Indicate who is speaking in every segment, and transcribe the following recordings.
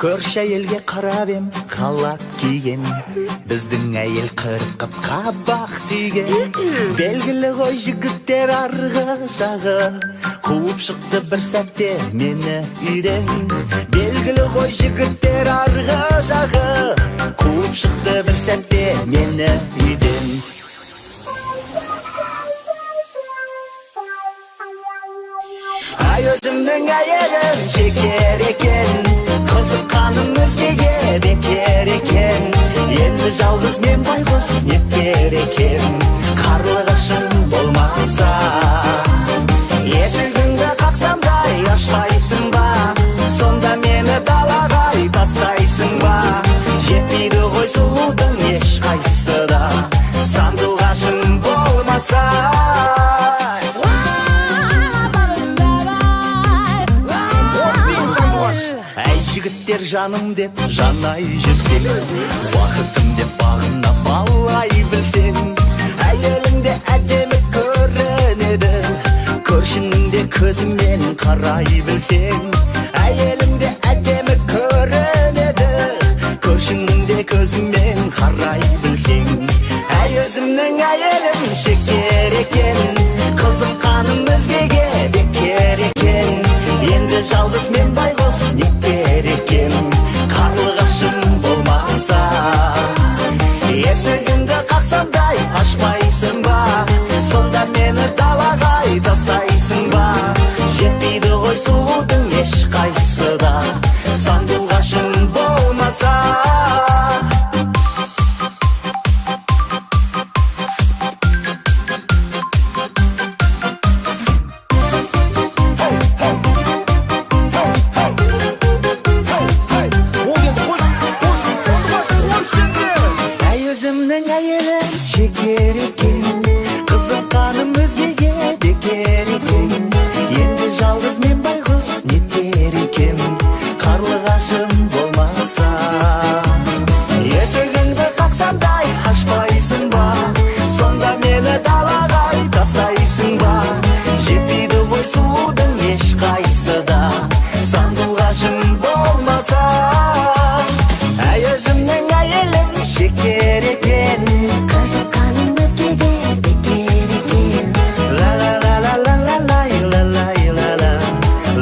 Speaker 1: Көрші әйелге қарап ем, халат киген, біздің әйел қырқып қабақ түйген. Белгілі ғой жігіттер арғы жағы, қуып шықты бір сәтте мені үйден. Белгілі ғой жігіттер арғы жағы, қуып шықты бір сәтте мені үйден. Ай өзімнің әйелім шекер екен, қызыққаным өзгеге бекер екен. Енді жалғыз мен байғұс неткер екен, қарлығашым болмаса. Есігіңді қақсам да ашпайсың ба, сонда мені далаға тастайсың ба? Жетпейді ғой сұлудың ешқайсысы да, сандуғашым болмаса. Жігіттер жаным деп жанай жүрсең, уақытым деп бағына балай білсең, әйеліңде әдемі көрінеді, көршіңде көзімен қарай білсең. Әйеліңде әдемі көрінеді, көршіңде көзімен қарай білсең. Әй өзімнің әйелім шекер екен, қызыққаным өзгеге бекер екен. Енді жалғыз мен байғұс нектер екен, қарлығашым болмаса. өзіңнің әйелің шекер екен,
Speaker 2: қызыққаның өзгеге бекер екен.
Speaker 1: ла ла ла ла ла ла лай ла лай ла ла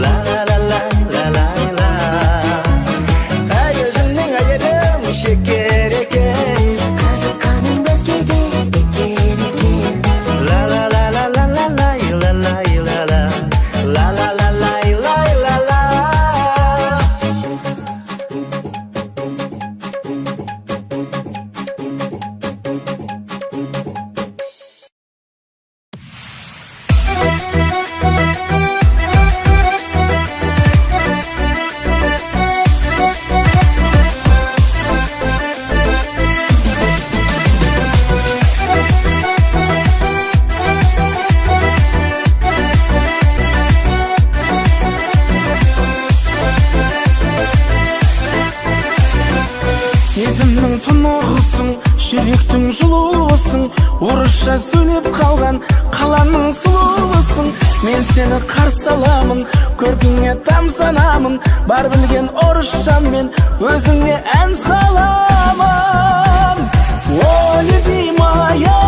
Speaker 1: ла ла ла ла ла ла. Әй өзіңнің әйелің шекер екен,
Speaker 2: қызыққаның өзгеге бекер екен.
Speaker 1: ла ла ла ла ла ла лай ла лай ла ла ла ла ла лай лай ла ла.
Speaker 3: Сезімнің тұнығысың, жүректің жылуысың, орысша сөйлеп қалған қаланың сұлуысың. Мен сені қарсы аламын, көркіңе тамсанамын, бар білген орысшаммен өзіңе ән саламын. О, любимая,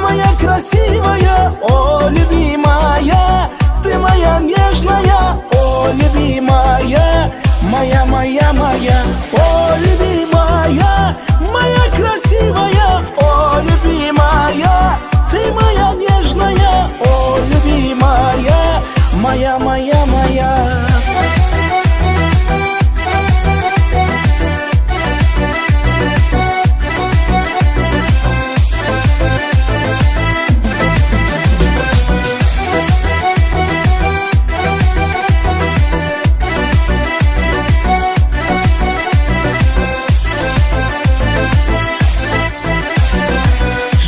Speaker 3: моя красивая, о, любимая, ты моя нежная, о, любимая, моя, моя, моя, о, любимая, моя красивая, о, любимая, ты моя нежная, о, любимая, моя, моя, моя.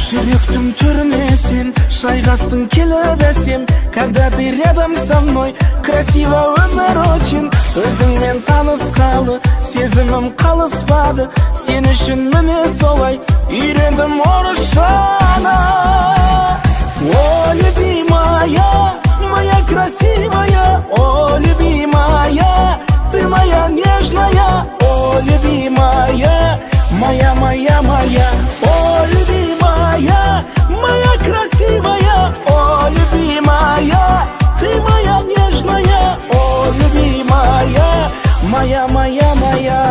Speaker 3: Жүректің түріне сен шайқастың келіп әсем, когда ты рядом со мной, красиво өмір очень. Өзіңмен танысқалы сезімім қалыспады, сен үшін міне солай үйрендім орысшаны. О, любимая, моя красивая, о, любимая, ты моя нежная, о, любимая, моя, моя, моя, о, любимая, моя красивая, о, любимая, ты моя нежная, о, любимая, моя, моя, моя.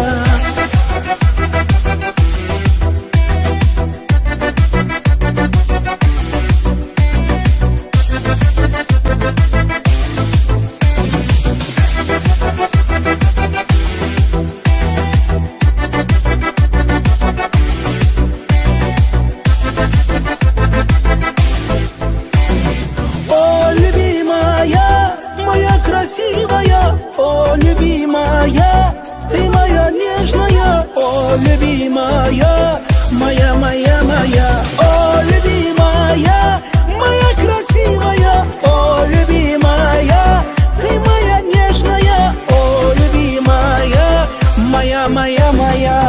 Speaker 3: Красивая, о, любимая, ты моя нежная, о, любимая, моя, моя, моя, о, любимая, моя красивая, о, любимая, ты моя нежная, о, любимая, моя, моя, моя.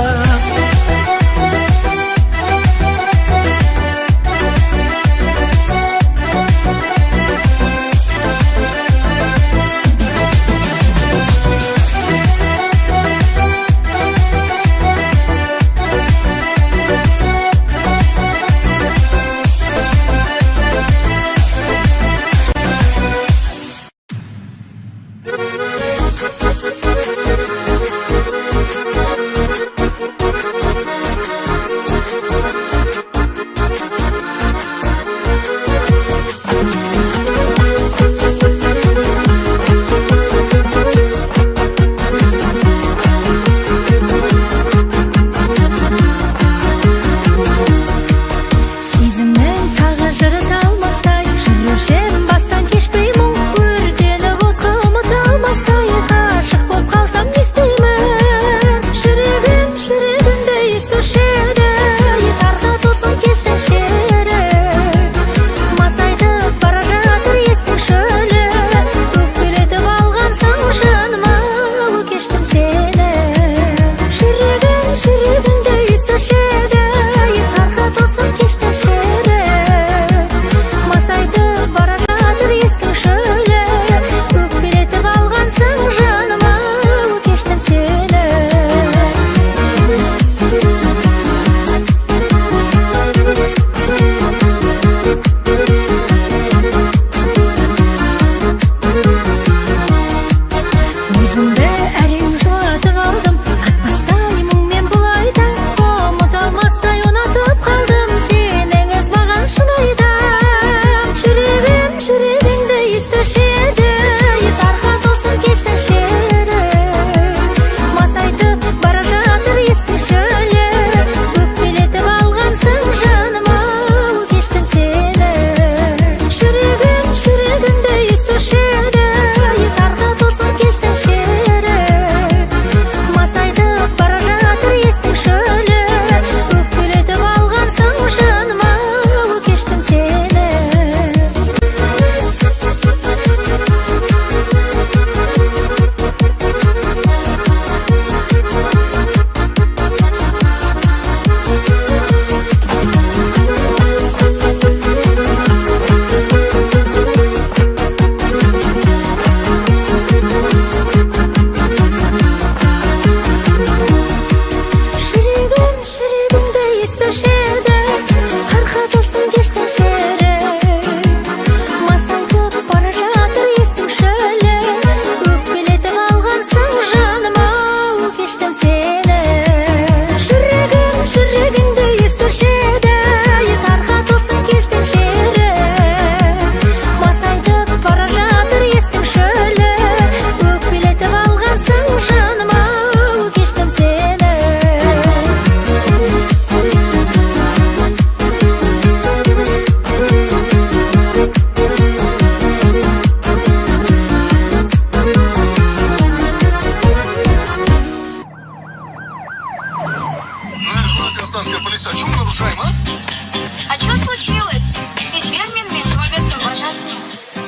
Speaker 4: гражданская полиция, что мы нарушаем, а?
Speaker 5: А что случилось? Кечер мен жауабеттің бажасын.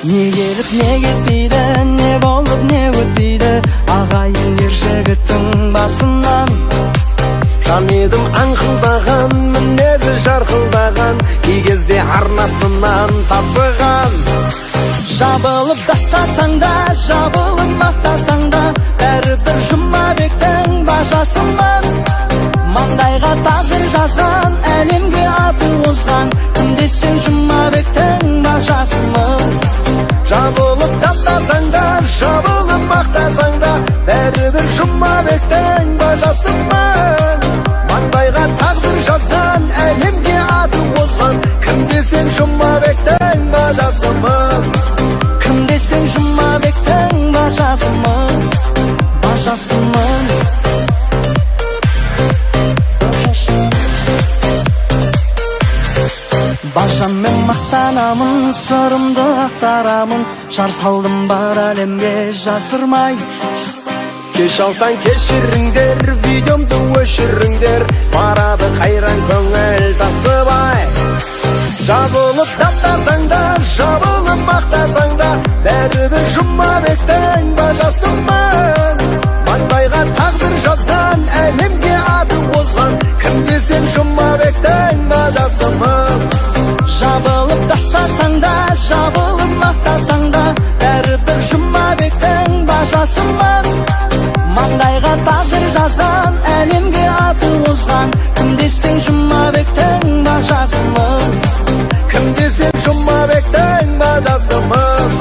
Speaker 3: Не келіп не кетпейді, не болып не өтпейді, ағайын жігіттің басынан.
Speaker 6: Жан едім аңқылдаған, мінезі жарқылдаған, кей кезде арнасынан тасыған.
Speaker 3: Жабылып дақтасаң да, жабылып мақтасаң да, бәрібір Жұмабектің бажасынан. Маңдайға тағдыр жазған, әлемге аты озған, кім десең Жұмабектің бажасымын.
Speaker 6: Жабылып дақтасаң да, жабылып мақтасаң да, бәрібір Жұмабектің бажасымын. Маңдайға тағдыр жазған, әлемге аты озған, кім десең Жұмабектің бажасымын.
Speaker 3: Кім десең Жұмабектің бажасымын, бажасымын. Бажаммен мақтанамын, сырымды ақтарамын, жар салдым бар әлемге жасырмай.
Speaker 6: Кеш алсаң кешіріңдер, видеомды өшіріңдер, барады қайран көңіл тасыбай. Жабылып дақтасаң да, жабылып мақтасаң да, бәрібір Жұмабектің бажасымын. Маңдайға тағдыр жазған, әлемге аты озған, кім десең Жұмабектің бажасымын.
Speaker 3: Жабылып дақтасаң да, жабылып мақтасаң да, бәрібір Жұмабектің бажасымын. Маңдайға тағдыр жазған, әлемге аты озған, кім десең Жұмабектің бажасымын.
Speaker 6: Кім десең Жұмабектің бажасымын.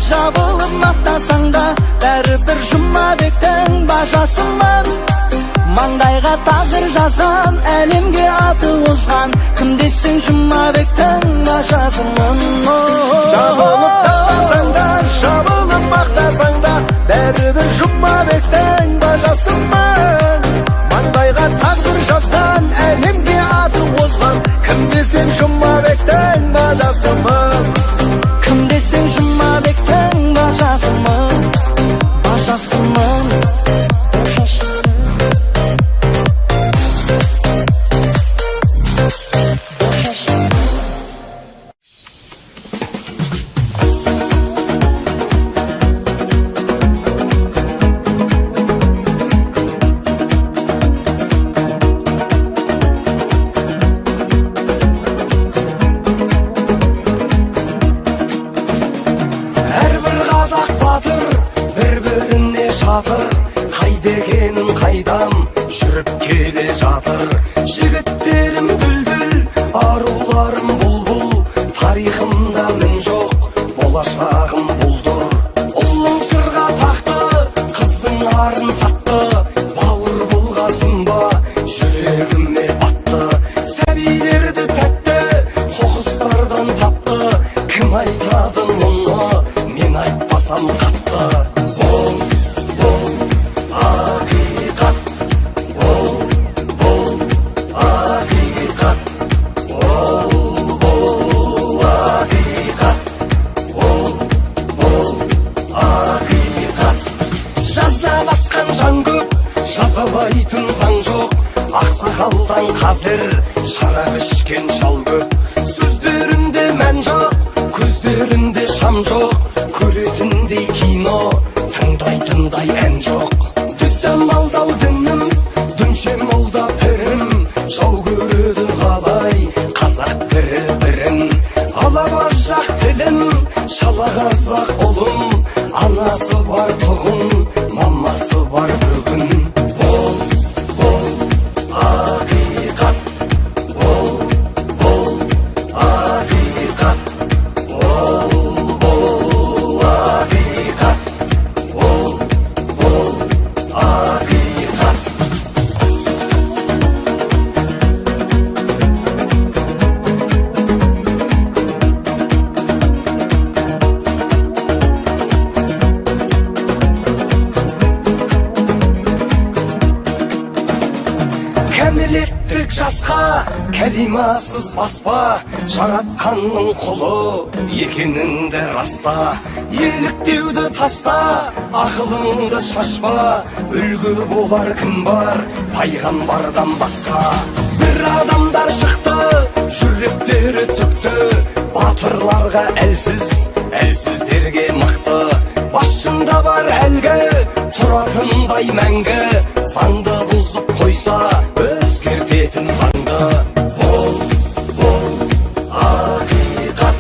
Speaker 3: Жабылып мақтасаң да, бәрібір Жұмабектің бажасымын. Маңдайға тағдыр жазған, әлемге аты озған, кім десең Жұмабектің бажасымын.
Speaker 6: Жабылып дақтасаң да, жабылып мақтасаң да, бәрібір Жұмабектің бажасымын. Маңдайға тағдыр жазған, әлемге аты озған, кім десең Жұмабектің бажасымын.
Speaker 3: Кім десең Жұмабектің бажасымын, бажасымын.
Speaker 6: Қайдекенін қайдам жүріп келе жатыр. Жігіттерім дүлдүл, аруларым бұлбұл, тарихымда мін жоқ, болашағым бұлдыр. Ұлың сырға тақты, қызың арын сатты, бауыр болғасың ба, жүрегіме батты. Сәбилерді тәтті, қоқыстардан тапты, кім айтады мұны, мен айтпасам қатты. Жазалайтын заң жоқ, ақсақалдан қазір шарап ішкен шал көп. Сөздерінде мән жоқ, көздерінде шам жоқ, көретіндей кино, тыңдайтындай ән жоқ. Дүттен алдау дінім, дүмше молда пірім, жау көреді қалай қазақ бірін. Алабажақ тілін, шалағазақ ұлым, анасы бар тұғын, мамасы бар бүгін. кәмелеттік жасқа кәлимасыз баспа, жаратқанның құлы екеніңді раста. Еліктеуді таста, ақылыңды шашпа, үлгі болар кім бар пайғамбардан басқа. Bir адамдар шықты, жүректері түкті, батырларға әлсіз, әлсіздерге мықты. Басында бар әлгі, тұратындай мәңгі, заңды бұзып қойса, өзгертетін заңды. Ол ақиқат,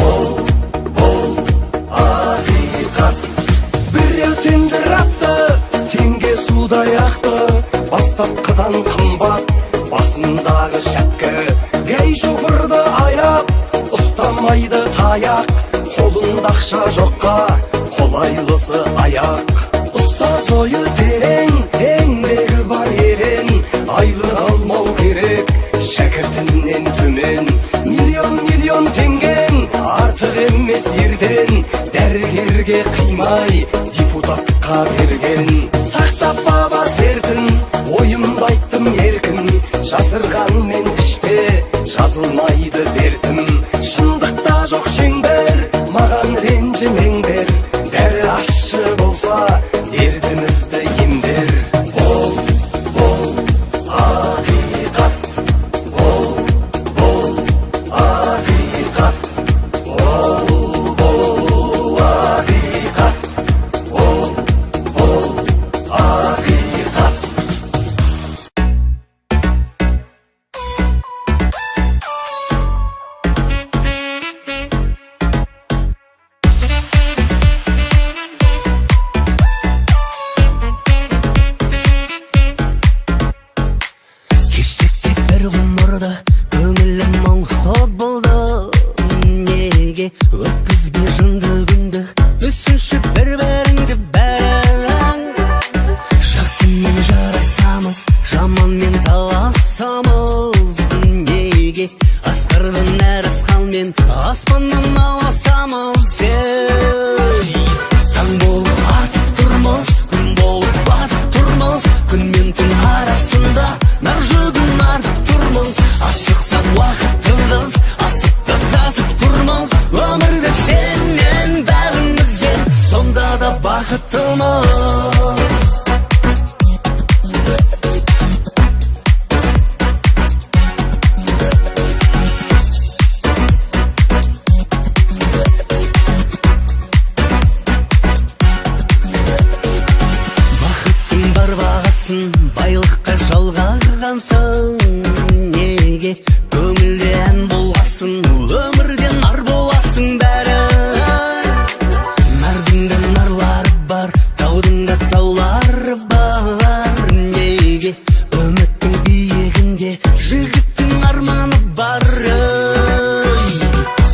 Speaker 6: ол ақиқат. Біреу тендір атты, теңге судай ақты, бастапқыдан қымбат, басындағы шәпкі. Гей шофырды аяп, ұстамайды таяқ, қолында ақша жоққа, қолайлысы аяқ. Ұстаз ойы терең, еңбегі бар ерен, айлық алмау керек, шәкіртінен төмен. Миллион теңген, артық емес ерден, дәрігерге қимай, депутатқа берген. Сақтап баба сертін, ойымды айттым еркін, жасырғанмен іште жазылмайды дертім. Шындықта жоқ шеңбер, маған ренжімеңдер, дәрі ащы болса дертімізді емдер. Ол ақиқат, ол ақиқат, ол ақиқат, ол ақиқат.
Speaker 3: Кешекте бір ғұмырда көңілім мұңлы болды. Неге өткізбей жынды күнді, түсінші бір-біріңді бәрің. Жақсымен жарасамыз, жаманмен таласамыз. Неге асқардың әр асқанмен аспаннан аласамыз. Таң болып атып тұрмыз, күн болып батып тұрмыз, күн мен түн арасында нар жүгін артып тұрмыз. Асықсақ уақытымыз, асықта тасып тұрмыз. Өмірде сен мен бәрімізде, сонда да бақыттымыз. Бақыттың бар бағасын байлыққа жалғағансың. Неге көңілде ән болғасын, өмірден нар боласың бәрі. Нардың да нарлары бар, таудың да таулары бар. Неге үміттің биігінде жігіттің арманы бар.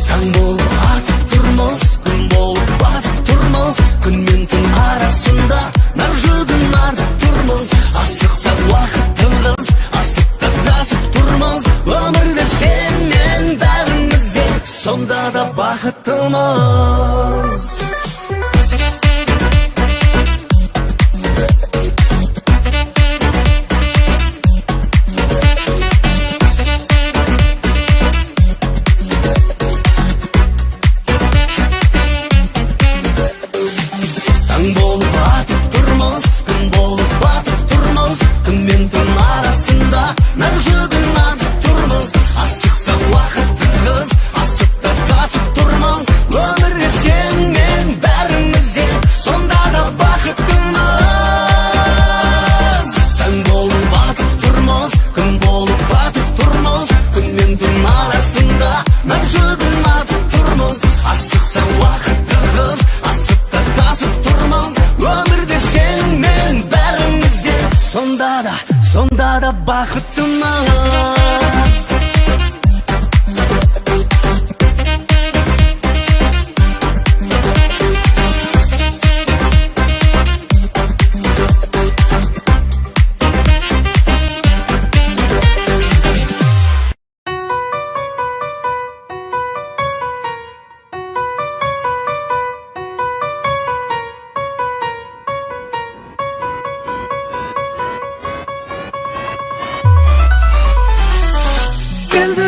Speaker 3: Таң болып атып тұрмыз, күн болып батып тұрмыз, күн мен түн арасында нар жүгін артып тұрмыз. Асықсақ уақытымыз, асықта тасып тұрмыз. Өмірде сен мен бәрімізде, сонда да бақыттымыз. Таң болып атып тұрмыз, күн болып батып тұрмыз, күн мен түн арасында нар жүгін артып тұрмыз. Асықса уақытымыз, асықта тасып тұрмыз. Өмірде сен мен бәрімізде, сонда да бақыттымыз. Таң болып атып тұрмыз, күн болып батып тұрмыз, күн мен түн арасында нар жүгін артып тұрмыз. Асықса уақытымыз, асықта тасып тұрмыз. Өмірде сен мен бәрімізде, сонда да бақыттымыз.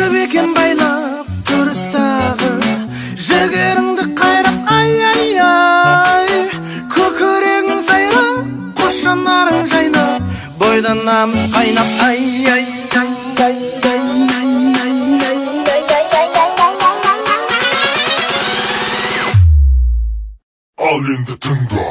Speaker 3: Жүріп екен байлап тұрыстағы жігеріңді қайрап ай көкірегің сайрап қос жанарың жайнап бойдан намыс қайнап ай
Speaker 4: Ал енді тыңда.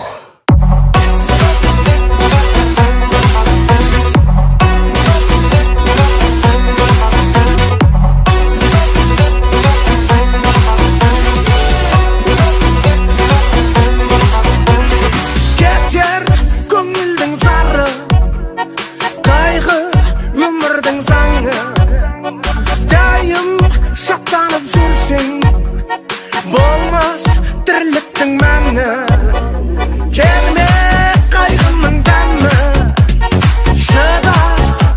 Speaker 3: Кетер көңілдің зары, қайғы өмірдің заңы. Дайым шаттанып жүрсең, болмас тірліктің мәні. Келме қайғының дәмі, шыда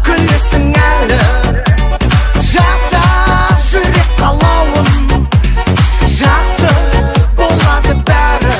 Speaker 3: күлесің әлі. Жаса жүрек қалауын, жақсы болады бәрі.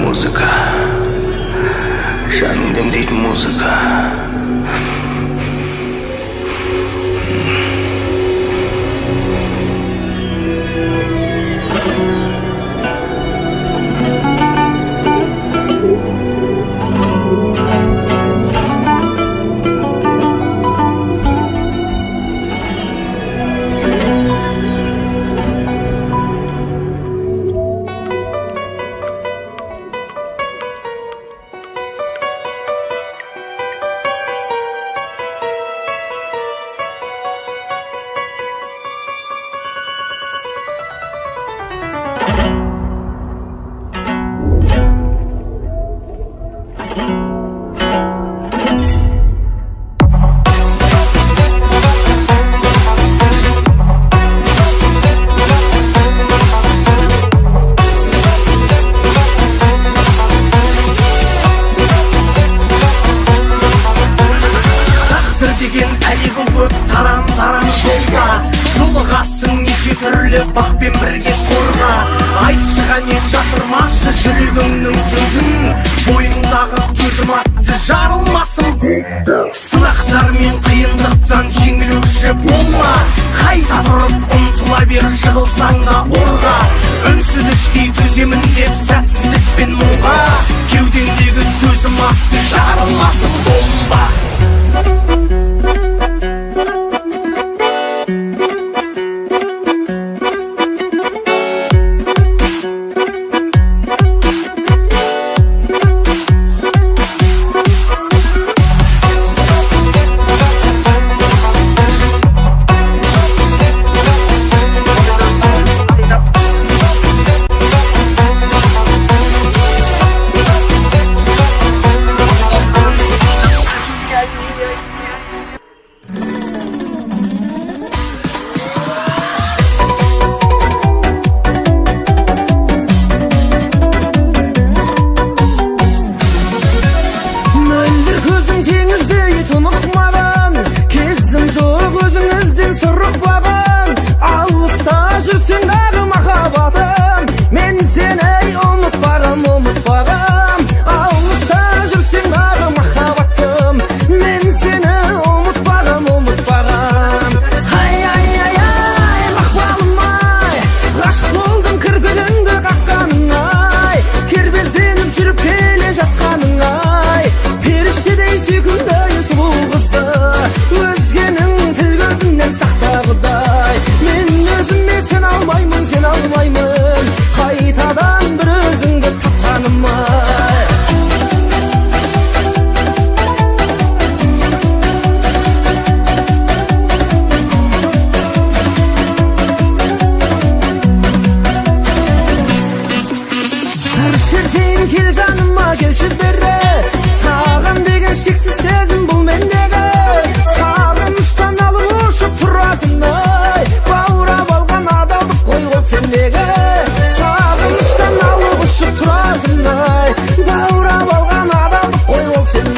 Speaker 7: Музыка, жаның демдейтін музыка. Тарам жолға жолығасың неше түрлі бақпен бірге шорға. Айтшы қане жасырмашы жүрегіңнің сөзін, бойыңдағы төзім атты жарылмасын. Сынақтар мен қиындықтан жеңілуші болма, қайта тұрып ұмтыла бер жығылсаң да орға. Үнсіз іштей төземін деп сәтсіздік пен мұңға, кеудеңдегі төзім атты жарылмасын бомба.
Speaker 3: Сағыныштан алып ұшып тұратындай, баурап алған адалдық қой ол сен.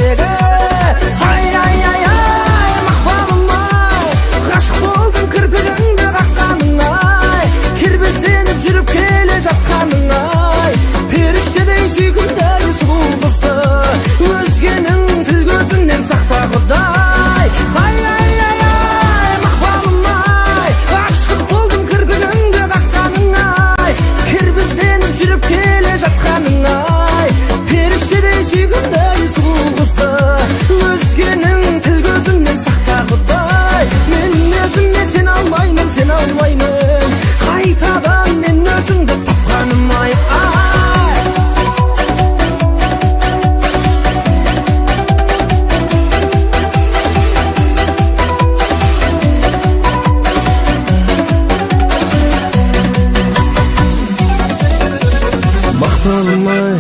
Speaker 7: мақталмай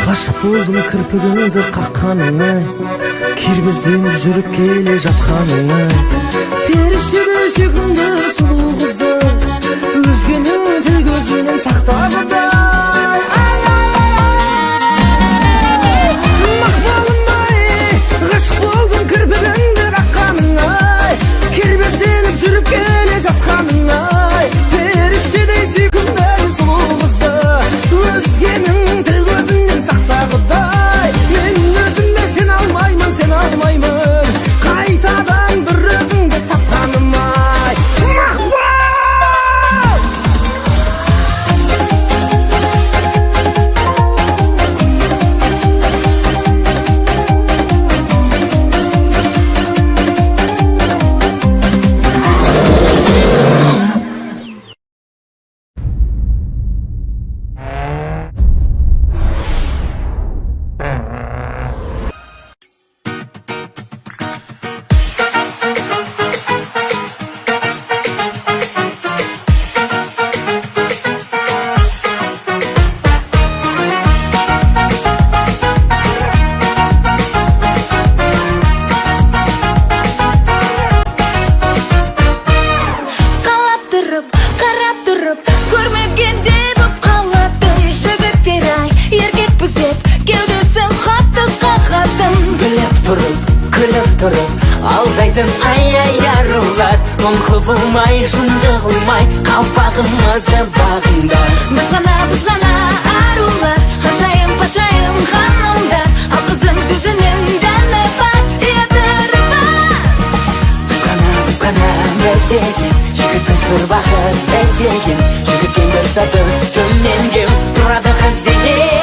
Speaker 7: ғашық болдым кірпігіңді қаққаныңа кирбезденіп жүріп келе жатқаныңа періштедей сүйкімді сұлу қызды өзгенің тіл көзінен сақтағандай мақталмай ғашық болдым кірпігіңді қаққаныңа кирбезденіп жүріп келе жатқаныңа періштедей сүйкімді сұлу қызды өзгенің тіл көзінен сақтағандай мен өзіме сен алмаймын қайтадан бір өзіңді тапқаным ай
Speaker 3: алдайтын ай арулар мұң құбылмай жынды қылмай қалпағымызды бағыңдар
Speaker 5: Біз ғана арулар ханшайым патшайым ханымдар ал қыздың сөзінің дәмі бар ятыры бар
Speaker 3: біз ғана іздеген жігітпіз бір бақыт іздеген жігіттен бір саты төменге тұрады қыз деген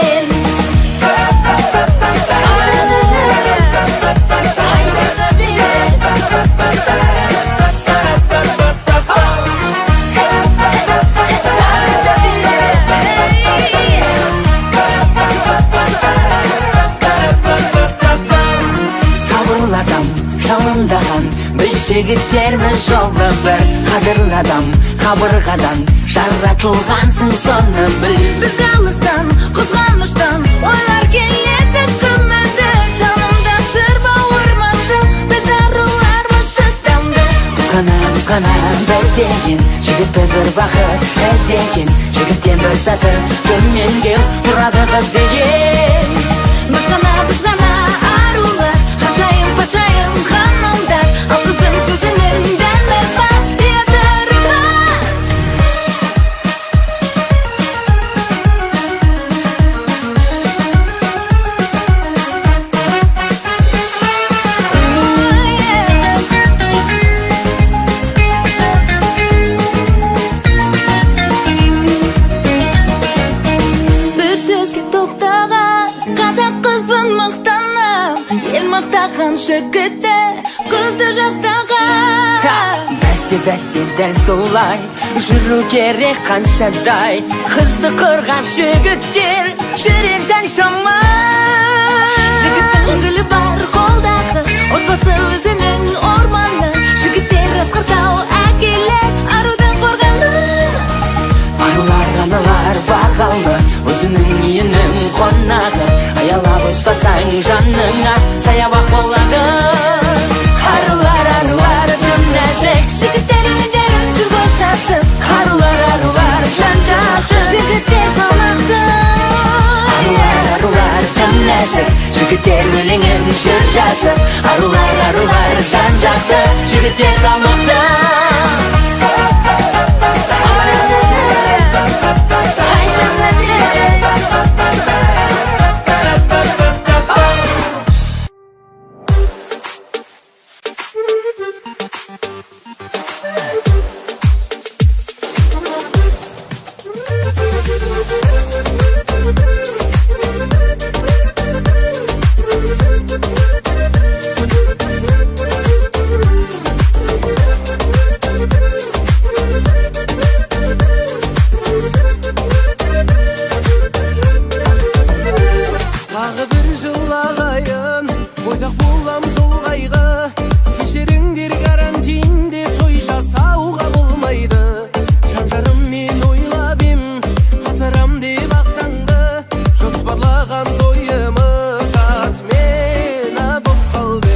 Speaker 3: біз жігіттерміз жолы бір қадірлі адам қабырғадан жаратылғансың соны біл
Speaker 5: Бізге алыстан қызғаныштан ойлар келеді күмәнді жанымда сыр бауырмашы біз арулармыз шыдамды
Speaker 3: біз ғана іздеген жігітпіз бір бақыт іздеген жігіттен бір саты төменге тұрады қыз деген
Speaker 5: Біз ғана арулар ханшайым патшайым ханымдар ал қыздың сөзінің дәмі бар ятыры бар бір сөзге тоқтаған қазақ қызбын мақтанам ел мақтаған жігітті қызды жақтаған
Speaker 3: бәсе дәл солай жүру керек қаншадай қызды қырған жігіттер жүрер жан шамай
Speaker 5: жігіттің гүлі бар қолдағы отбасы өзінің орманы жігіттер асқақтау әкелер арудың қорғаны
Speaker 3: арулар аналар бағалы өзінің үйінің қонағы аялап ұстасаң жаныңа саябақ болады арулар тым нәзік
Speaker 5: жігіттер өнерін жүр боshasып
Speaker 3: арулар жан-жақты
Speaker 5: жігіттер салмақты
Speaker 3: арулар тым нәзік жігіттер өлеңін жүр жазып арулар жан-жақты жігіттер салмақты
Speaker 7: Жоспарлаған тойымыз атмена боп қалды.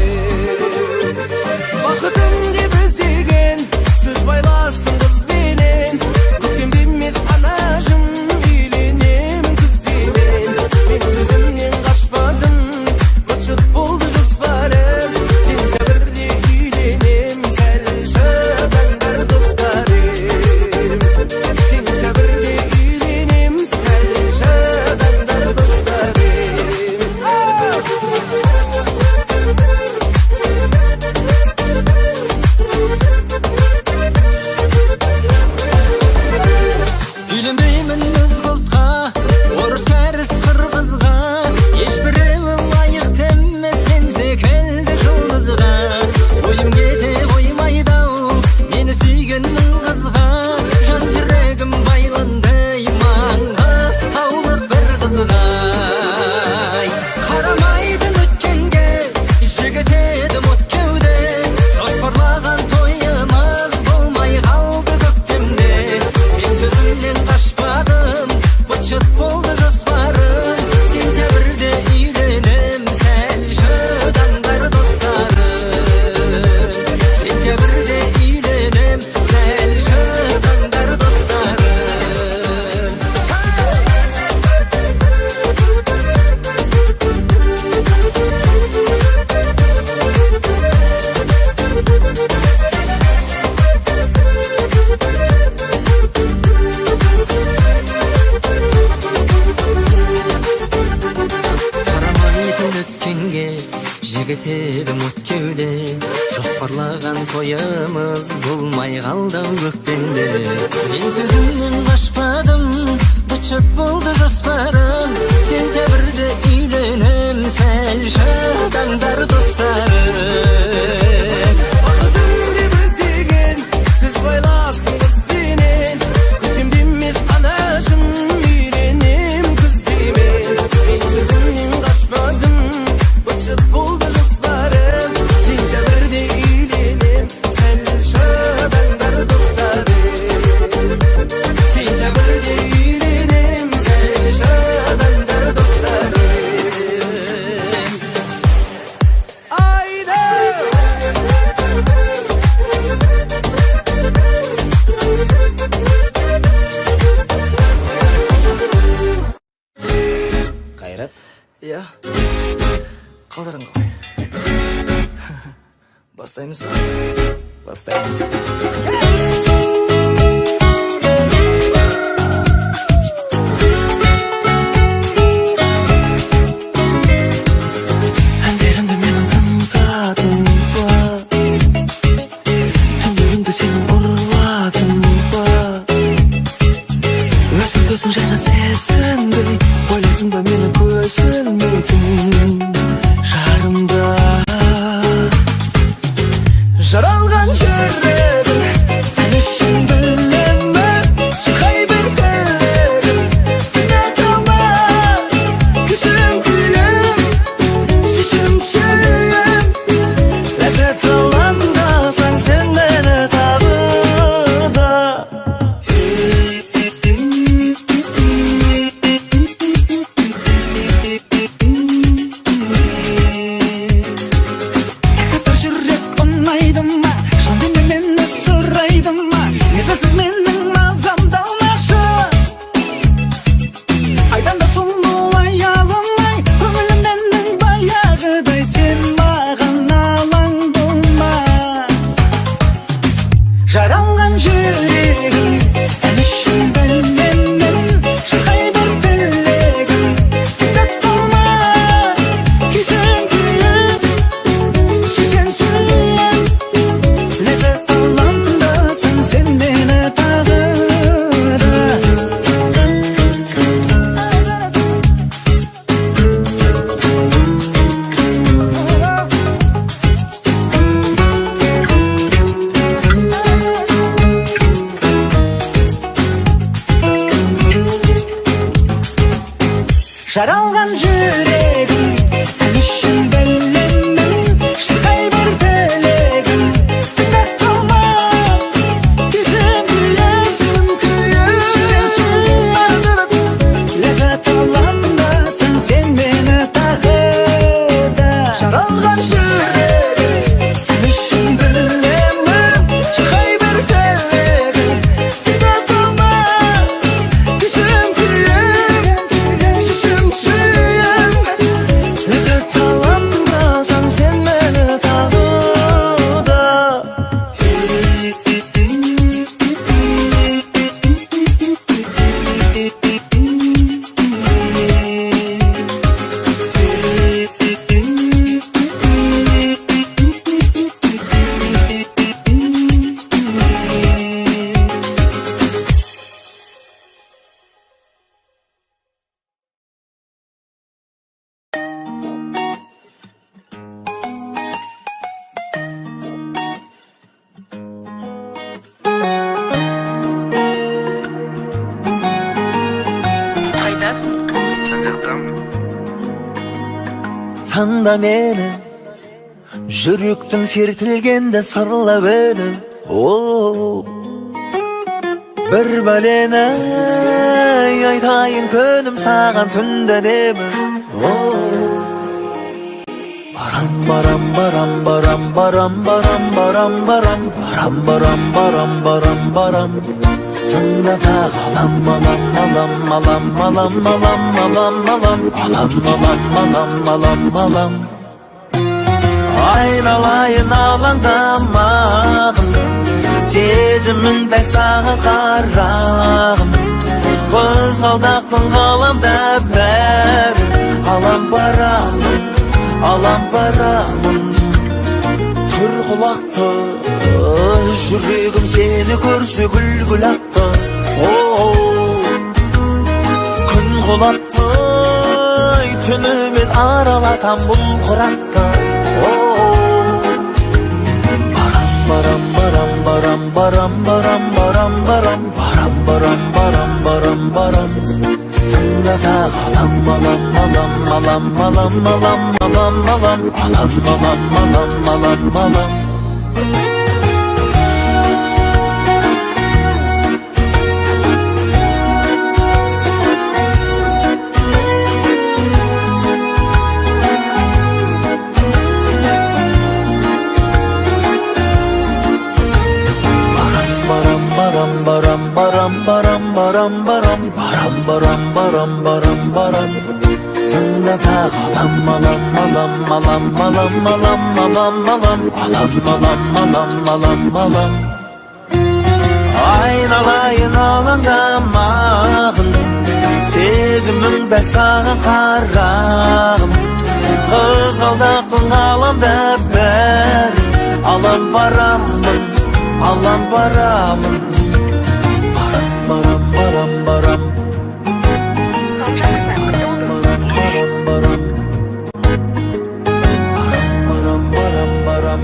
Speaker 7: Бақытым деп іздеген сөз байластың қызбенен, көктемде емес анажым үйленемін күздемен. Мен сөзімнен қашпадым, быт-шыт болды жоспарым. Сентябрьде үйленем, сәл шыдаңдар достарым. Сентябрьде үйленем, сәл шыдаңдар достарым. Үйленбеймін өз бұлтқа, орыс кәріс қырғызға, ешбіреуі лайықты емес мен секілді жұлдызға. Ойым кете қоймайды-ау мені сүйгенмін қызға, жан жүрегім байланды маңғыстаулық бір қызға. Қарамайтын өткенге жігіт едім от кеуде, жоспарлаған тойымыз болмай қалды көктемде. Мен сөзімнен қашпадым, быт-шыт болды жоспарым. Сентябрьде үйленем, сәл шыдаңдар достарым. Сентябрьде үйленем, сәл шыдаңдар достарым. Қарамайтын өткенге жігіт едім от кеуде, жоспарлаған тойымыз болмай қалды көктемде. Мен сөзімнен қашпадым, быт-шыт болды жоспарым. Сентябрьде үйленем, сәл шыдаңдар достарым. Бақытым деп іздеген сөз байласын қызбенен, көктемде емес анажым үйленем күздемен. Мен сөзімнен қашпадым, быт-шыт болды жоспарым. Сентябрьде үйленем, сәл шыдаңдар достарым. Сентябрьде үйленем, сәл шыдаңдар достарым. Айда! Қайрат?
Speaker 8: Иә. Қалдарың қалай? Бастаймыз ба?
Speaker 7: Бастаймыз.
Speaker 8: әндерімді менің тыңдадың ба? Түндерімді сенің ұрладың ба? Өзің жайлы сезіндің, ойлайсың ба мені көзілмейтін жарымда? Жаралған жүрегім ән үшін білемі, шырқай бір тілегім. Үміт алма, күзім күлім, сүйсім сүйем. Ләззат алаңдасаң сен мені тағы да. Бір жүрек ұнайды ма, жан дене мені сұрайды ма, мезгілсіз менің мазамды алмашы. Айдан да сұлу аялымай, көңілім менің баяғыдай, сен маған алаң болма. Жаралған жүрегім ән үшін білмеймін, шырқай бір тілегім. Үміт болма, күзім күлім, сүйсем сүйем. Ләззат алам тыңдасаң сен мені тағы да. Жаралған жүрегім ән үшін білемін, шырқай бір тілегім. Үміт болма, күзім күлім, сүйсем сүйем. Ләззат алам тыңдасаң сен
Speaker 7: жактан.
Speaker 1: Таңда мені жүректің сертілгенде сырлап өні. Бір бәлені айтайын күнім саған түнде демі. Барам барам барам барам барам барам барам барам барам барам барам барам Тыңда тағы алам алам алам алам алам алам алам алам алам алам алам алам Айналайын алаңдамағын Сезімің дәл саған қарағын Қызғалдақтың ғаламда бәрі Алам барамын Түр құлақты жүрегім сені көрсе гүл атты Күн құлатты түнімен аралатам бұл құратты Барам барам барам барам барам барам барам барам барам барам барам барам Тыңда тағы алам алам алам алам алам алам алам алам алам алам алам алам Baram baram baram baram baram baram baram baram baram baram Tında tağ alam alam alam alam alam alam alam alam alam alam alam alam Aynalayın alаңдамағын Сезімің бәк саған қарағым Қызғалдақтың ғаламда бәрі Алам барамын Baram baram baram
Speaker 5: Amcam sen kız oldunuz.
Speaker 1: baram baram baram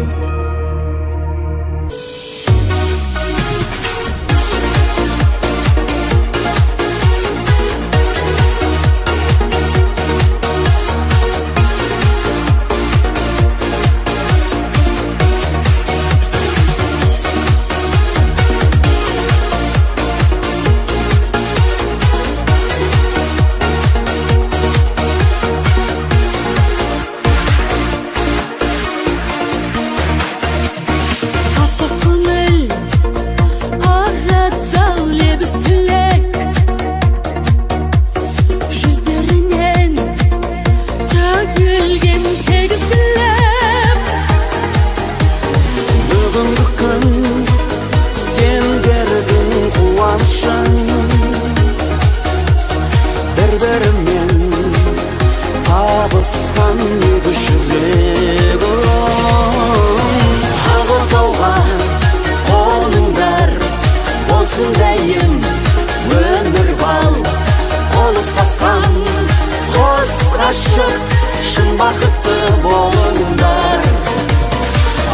Speaker 3: Шын бақытты болыңдар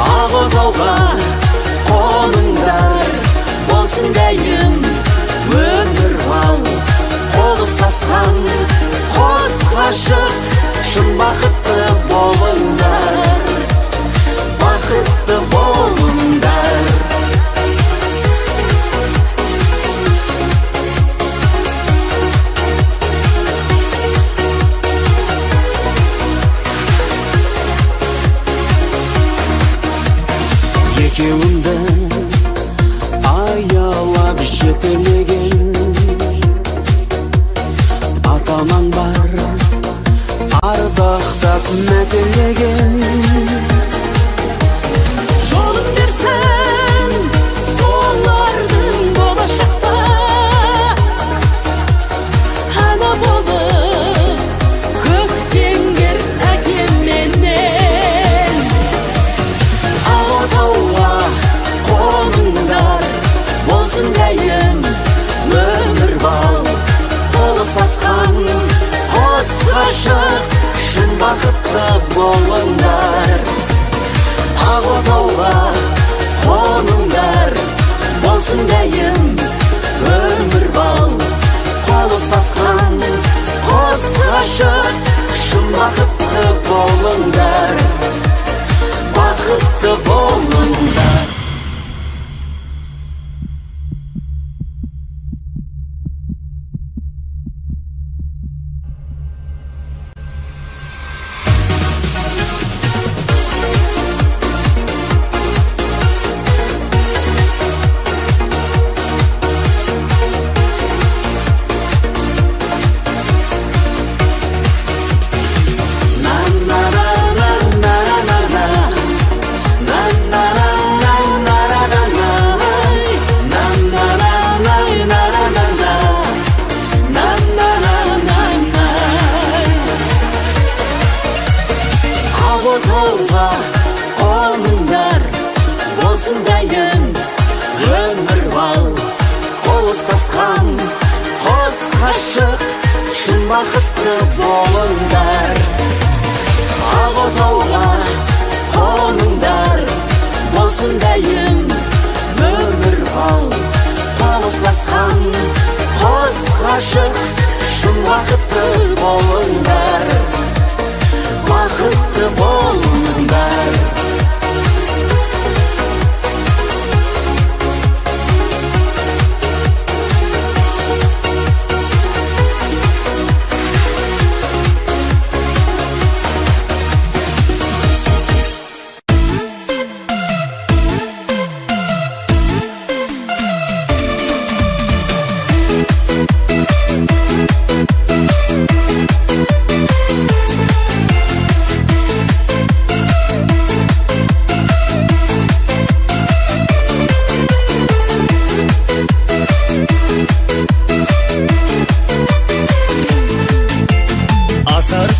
Speaker 3: Ақ отауға қоныңдар Болсын дәйім өмір бал Қол ұстасқан қос ғашық Шын бақытты болыңдар Бақытты болыңдар Екеуіңді аялап жетелеген Атаман бар ардақтап мәпелеген
Speaker 5: Жолын берсін солардың болашақта Ана болып көктеңдер әкеменен
Speaker 3: Ақ отауға қоныңдар Болсын дәйім өмір бал Қол ұстасқан қос ғашық Шын бақытты болыңдар Ақ отауға қоныңдар Болсын дәйім өмір бал Қол ұстасқан қос қос ғашық шын бақытты болыңдар, бақытты болыңдар. Ағотауға қоныңдар, болсын дайын өмір бал. Қол ұстасқан қос ғашық шын бақытты болыңдар. Ағотауға қоныңдар, болсын дайын өмір бал. Қол ұстасқан қос ғашық шын бақытты болыңдар, бақытты болыңдар.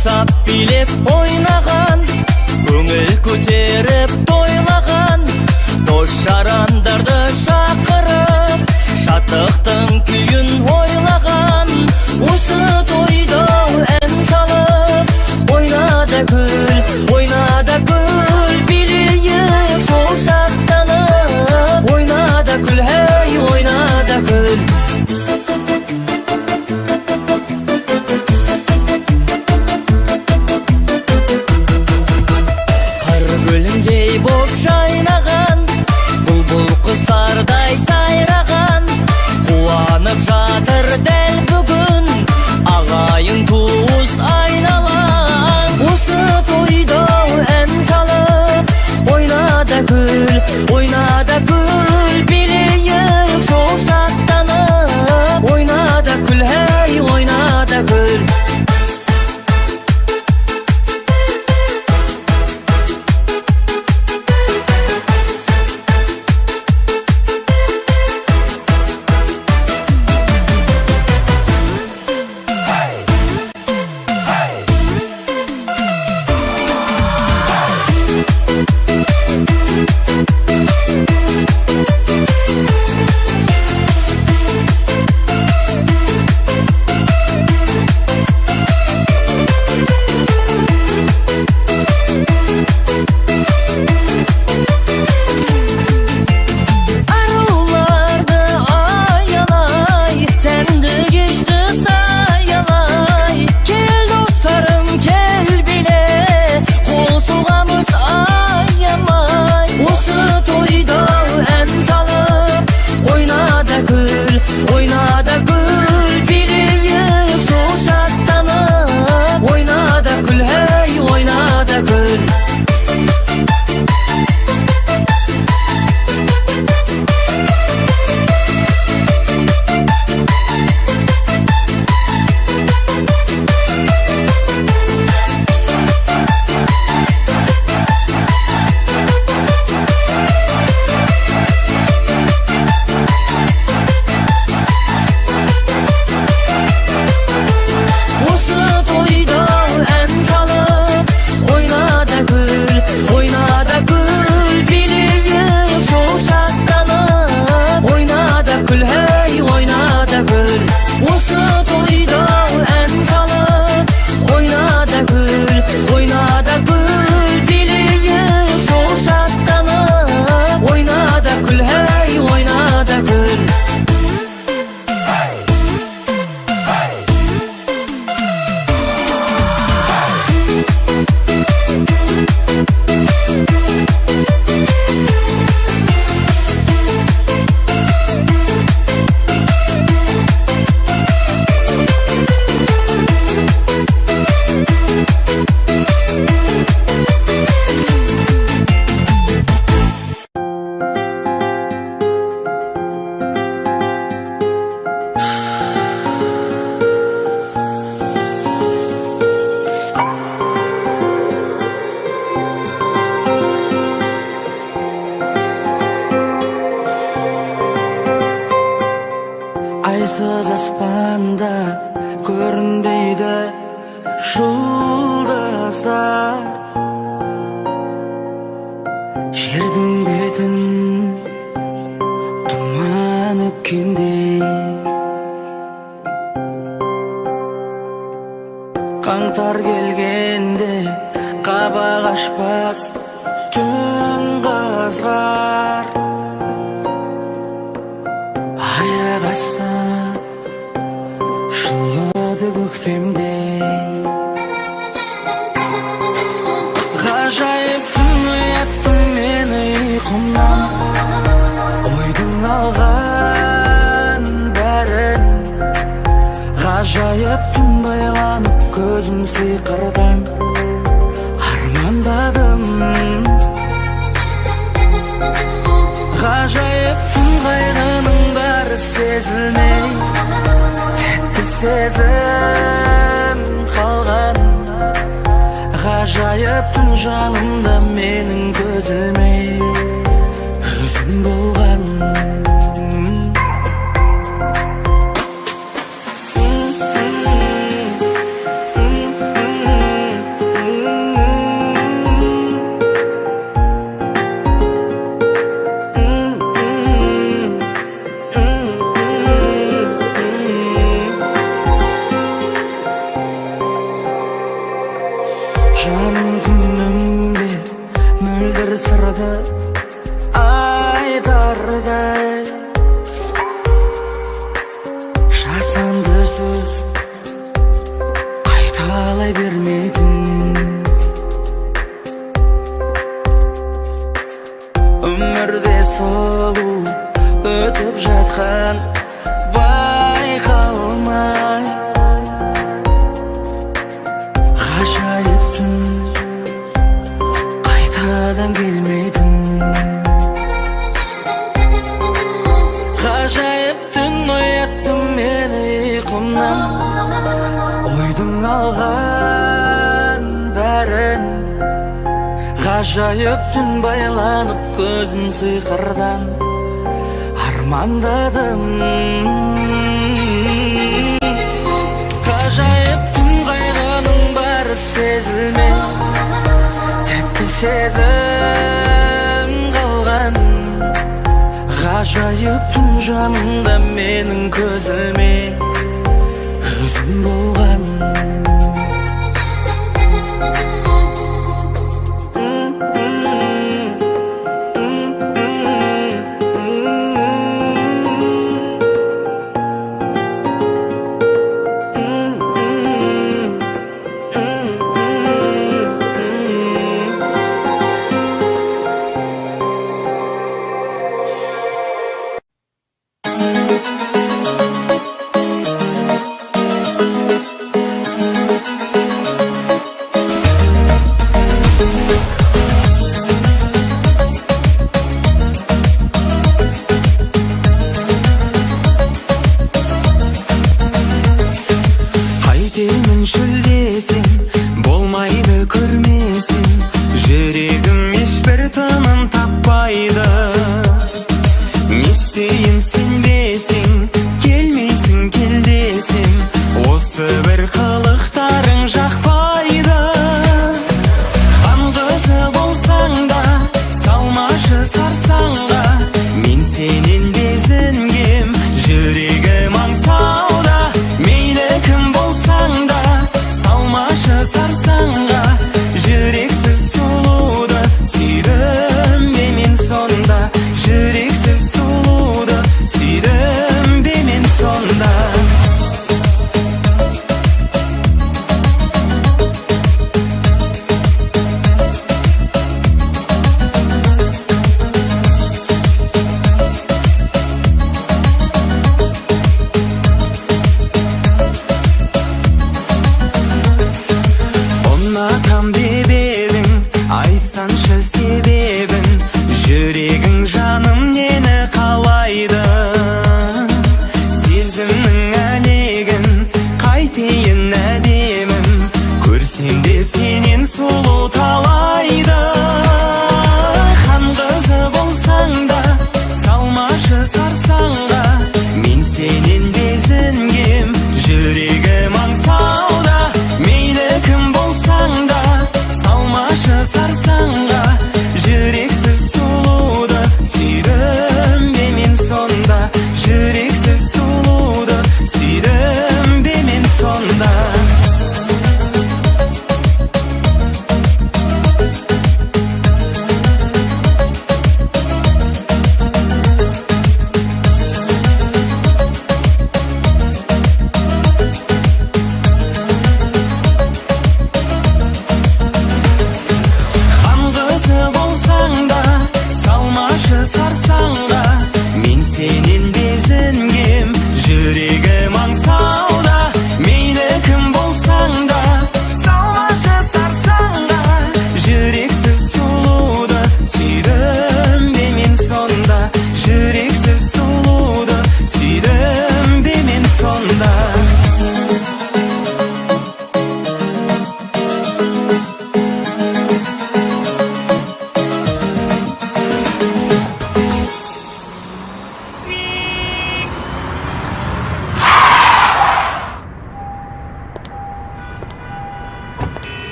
Speaker 7: Сап билеп ойнаған, көңіл көтеріп тойлаған, дос жарандарды шақырып, шаттықтың күйін ойлаған. Осы тойда ән салып, ойна да күл, билейік сол шаттанып. Ойна да күл, хей, ойна да күл. Боп жайнаған, бұлбұл құстардай сайраған,
Speaker 3: жұлдыздар жердің бетін тұман өпкендей, қаңтар келгенде қабақ ашпас түн қызғар, аяқ асты жылады көктемдей. Ғажайып түн оятты мені ұйқымнан, ойдың алған бәрін. Ғажайып түн байланып көзім сиқырдан армандадым. Ғажайып түн қайғының бәрі сезілмей, тәтті сезім қалған. Ғажайып түн жанымда менің көзілмей өзің болған. Жаным күнімде мөлдір сырды айтардай, жасанды сөз қайталай бермейтін. Өмірде сұлу өтіп жатқан байқалмай, ғажайып түн қайтадан келмейтін. Ғажайып түн оятты мені ұйқымнан, ойдың алған бәрін. Ғажайып түн байланып көзім сиқырдан армандадым. Ғажайып түн қайғының бәрі сезілмей, тәтті сезім қалған. Ғажайып түн жанымда менің көзілмей өзің болған. Қайтемін шөлдесем, болмайды көрмесем, жүрегім ешбір тыным таппайды. Не істейін сенбесең, келмейсің кел десем, осы бір қылықтарың жақпайды. Хан қызы болсаң да, салмашы сарсаңға, мен сенен безінгем, жүрегім аңсауда. Мейлі кім болсаң да, салмашы сарсаңға, жүрексіз сұлуды сүйдім бе мен сонда. Жүрексіз сұлуды сүйдім бе мен сонда.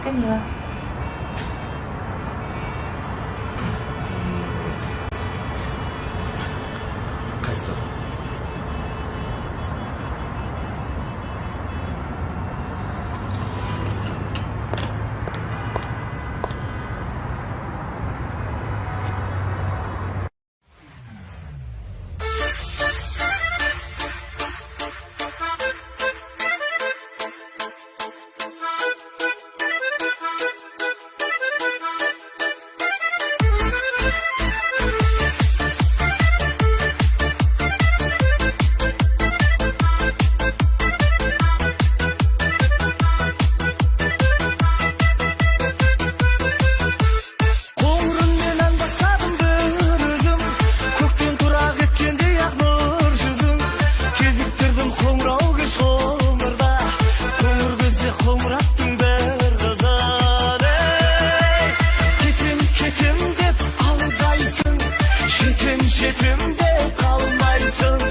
Speaker 5: Камила.
Speaker 3: Кайсы? Şetimde kalmaysın,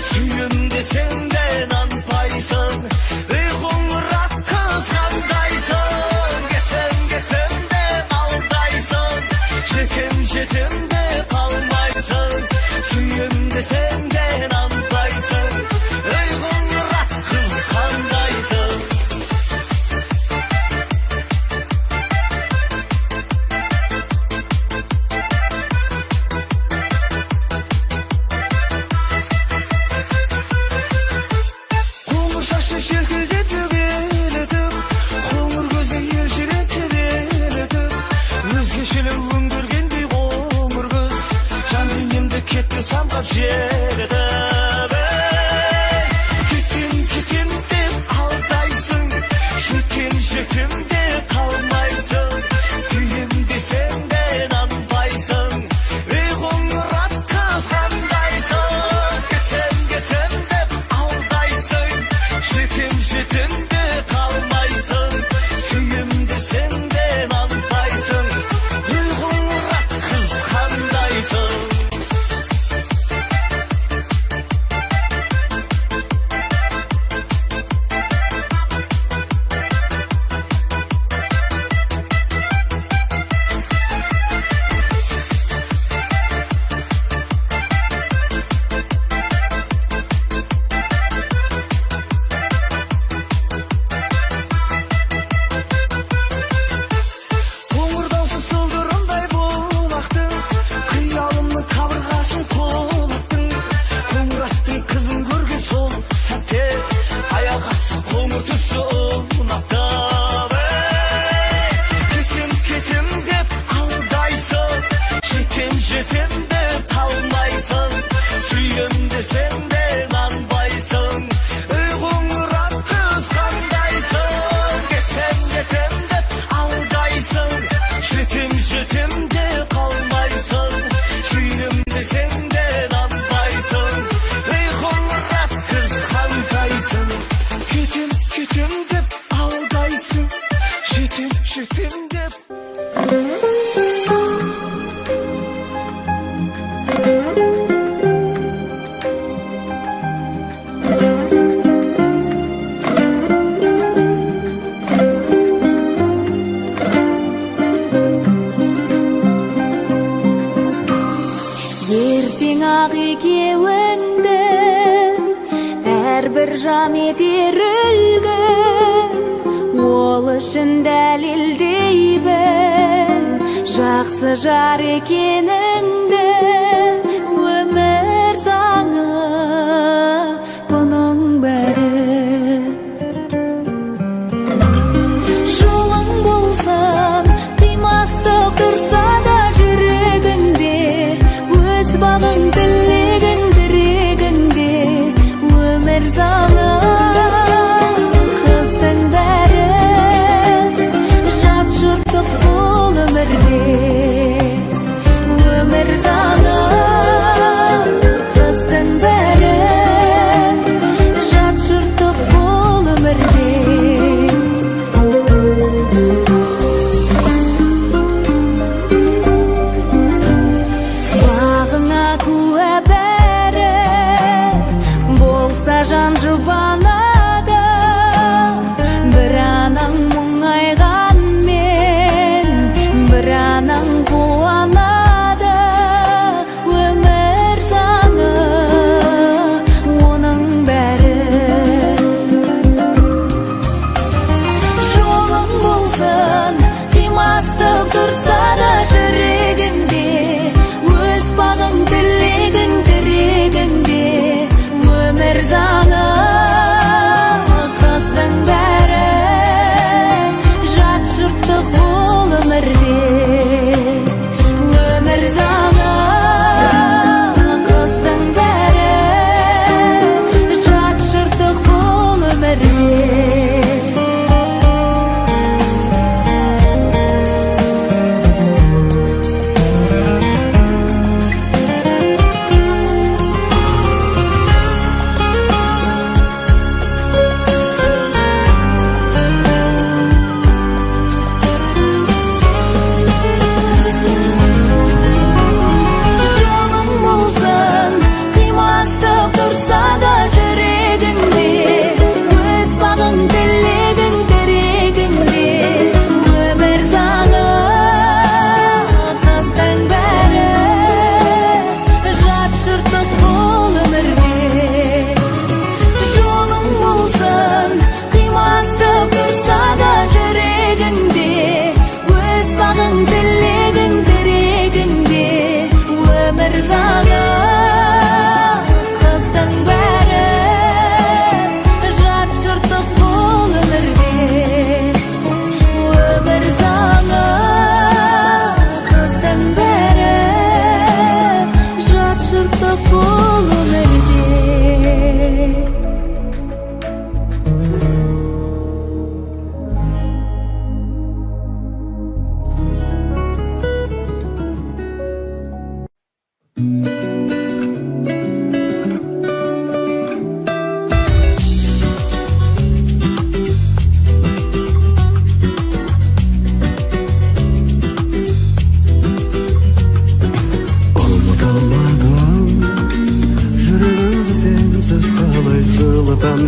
Speaker 3: suyum desem de nanpaysın. Ey kumrat kız kandaysın, getem de aldaysın. Şetimde kalmaysın, suyum desem de nanpaysın. Ey kumrat kız kandaysın. Şekilde dübeledim, Koңur gözü елжіретіп Өзгешелік өңдіргендей қоңыр көз Жан дүниемді кетті самғап желедіп Кетем деп алдайсың, жетем деп қалмайсың. Сүйем десең де нанбайсың. Ей қоңырат қыз қандайсың, кетем деп алдайсың. Жетем де қалмайсың, сүйем десең де нанбайсың. Ей қоңырат қыз қандайсың. Қабырғасын қолаттың, қоңыраттың қызын көрген сол сәтте аяқ асты қоңыр түсі ұнатып. Кетем деп алдайсың, жетем деп қалмайсың. Сүйем десең де нанбайсың. Ей қоңырат қыз қандайсың, кетем деп алдайсың. Жетем де қалмайсың. Suyum desem de nanbaysın. Ey қоңырат kız қандайсың. Кетем деп алдаysың. Жетем деп.
Speaker 5: Ертең ақ екеуіңді әрбір жан етер үлгі. Ол үшін дәлелдеймін жақсы жар екеніңді. Өмір заңы бұның бәрі. Жолың болсын, қимастық тұрса да жүрегіңде. Өз бағың тілегің тірегіңде. Өмір заңы қыздың бәрі. Жат жұрттық бұл өмірде. Өмір заңы қыздың бәрі. Жат жұрттық бұл өмірде. Бағыңа куә бәрі болса жан жұбанады. Бір анаң мұңайғанмен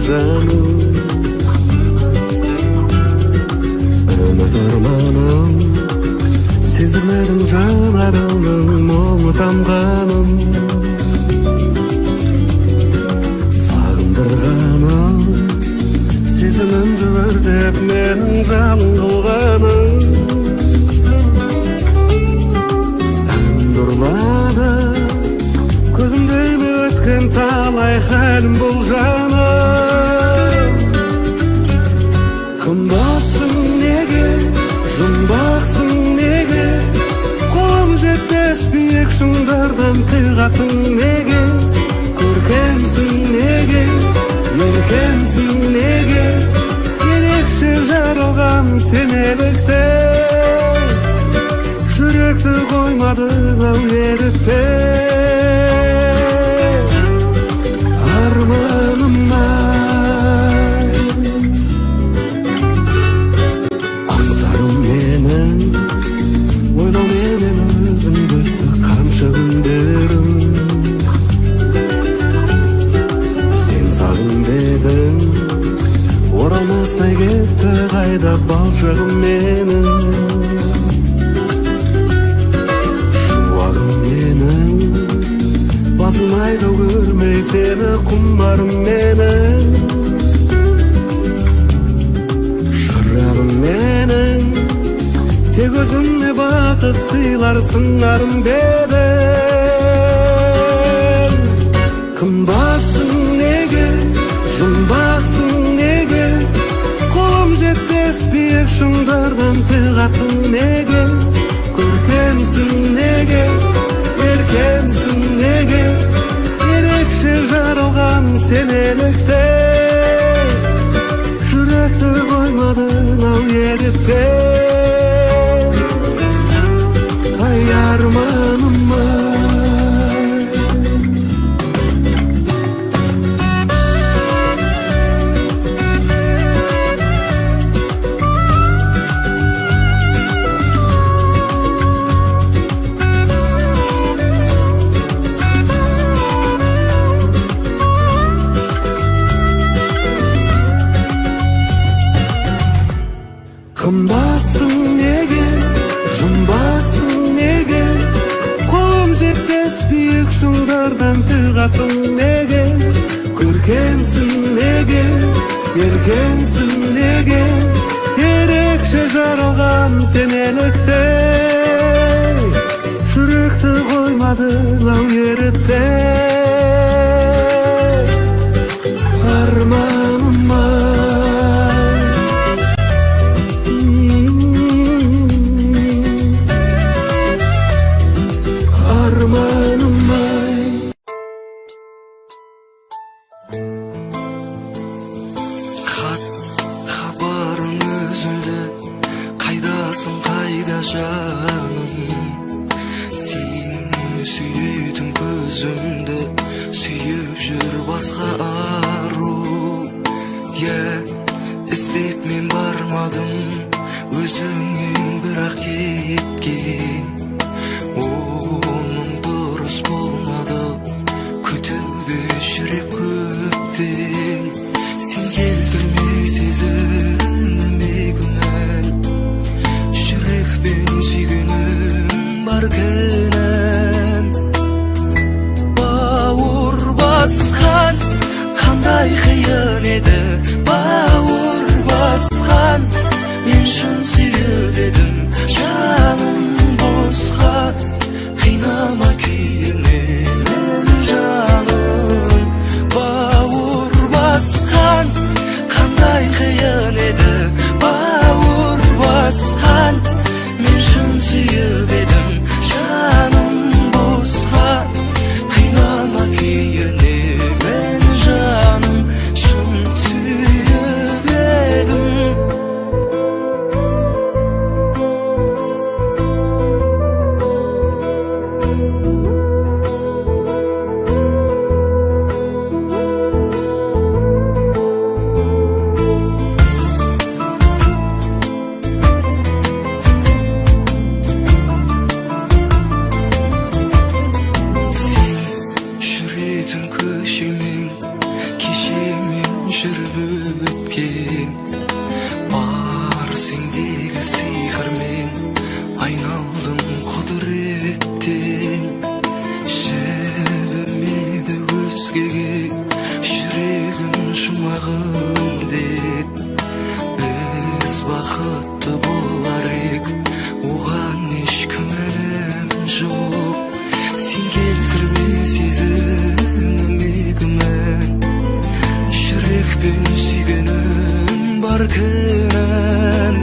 Speaker 9: жаным Үміт орманым Сездірмедім жанарыңның мұңы тамғанын Сағындырғаным Сезімімді өртеп менің жаным қылғаным Әнімді ұрлады Көзімді ілмей өткен талай хәлім бұл жаным Қымбатсың неге, жұмбақсың неге Қолым жетпес биік шыңдардан тіл қатың неге Көркемсің неге, еркемсің неге Ерекше жаралған сен еліктен Жүректі қоймадың ау ерітпен Арманым-ай Аңсарым менің Ойлау менен өзіңді қанша күндерім Сен сағынбедің Оралмастай кетті қайда балшығым менің Шуағым менің Басын айдау көрмей сені құмарым менің Шырағым менің Тек өзіме бақыт сыйлар сыңарым беден Қымбатсың неге, жұмбақсың неге Қолым жетпес биік шыңдардан тіл қатың неге Көркемсің неге, еркемсің неге Ерекше жаралған сен еліктен Жүректі қоймадың ау ерітпен Ай арманым-ай Қымбатсың неге, жұмбақсың неге Қолым жетпес биік шыңдардан тіл қатың неге Көркемсің неге, еркемсің неге Ерекше жаралған сен еліктен Жүректі қоймадың ау ерітпен Арманым-ай
Speaker 3: Хабарың үзілді Қайдасың қайда жаным Сен сүйетін көзімді Сүйіп жүр басқа ару іздеп мен бармадым Өзіңнен бірақ кеткен Оның дұрыс болмады Күтуде жүрек көптен Сен келтірмей сезіміме күмән Жүрекпен сүйгенім бар кінәм Бауыр басқан қандай қиын еді Бауыр басқан мен шын сүйіп едім Жаным босқа қинама күйінен жаным Бауыр басқан қандай қиын еді өткен бар сендегі сиқырмен айналдым құдіреттен жібімеді өзгеге жүрегім жұмағым деп біз бақытты болар ек оған еш күмәнім жоқ сен келтірме сезіміме күмән жүрекпен сүйгенім бар кінән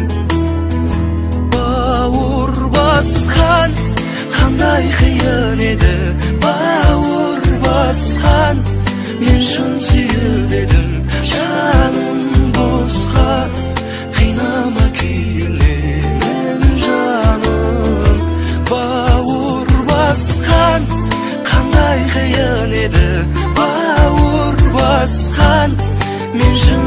Speaker 3: бауыр басқан қандай қиын еді бауыр басқан мен шын сүйіп едім жаным босқа қинама күйінемін жаным бауыр басқан қандай қиын еді бауыр басқан мен шын